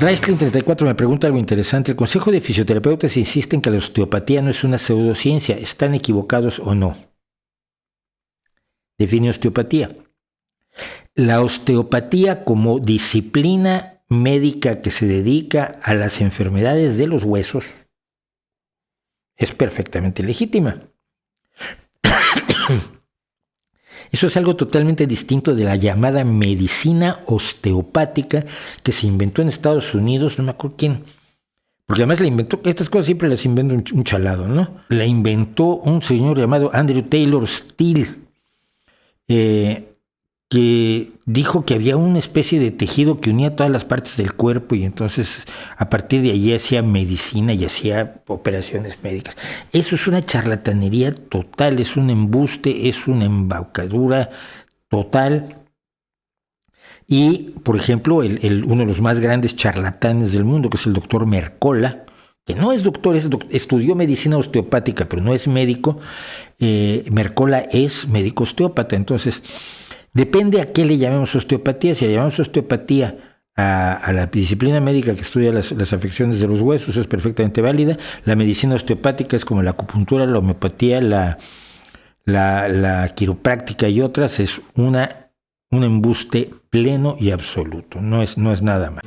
Raistlin34 me pregunta algo interesante. El Consejo de Fisioterapeutas insiste en que la osteopatía no es una pseudociencia. ¿Están equivocados o no? Define osteopatía. La osteopatía como disciplina médica que se dedica a las enfermedades de los huesos es perfectamente legítima. Eso es algo totalmente distinto de la llamada medicina osteopática que se inventó en Estados Unidos, no me acuerdo quién, porque además la inventó, estas cosas siempre las inventa un chalado, ¿no? La inventó un señor llamado Andrew Taylor Steele, que dijo que había una especie de tejido que unía todas las partes del cuerpo y entonces a partir de allí hacía medicina y hacía operaciones médicas. Eso es una charlatanería total, es un embuste, es una embaucadura total. Y, por ejemplo, uno de los más grandes charlatanes del mundo, que es el doctor Mercola, que no es doctor, estudió medicina osteopática, pero no es médico. Mercola es médico osteópata, entonces depende a qué le llamemos osteopatía. Si le llamamos osteopatía a la disciplina médica que estudia las afecciones de los huesos, es perfectamente válida. La medicina osteopática es como la acupuntura, la homeopatía, la quiropráctica y otras, es un embuste pleno y absoluto. No es nada más.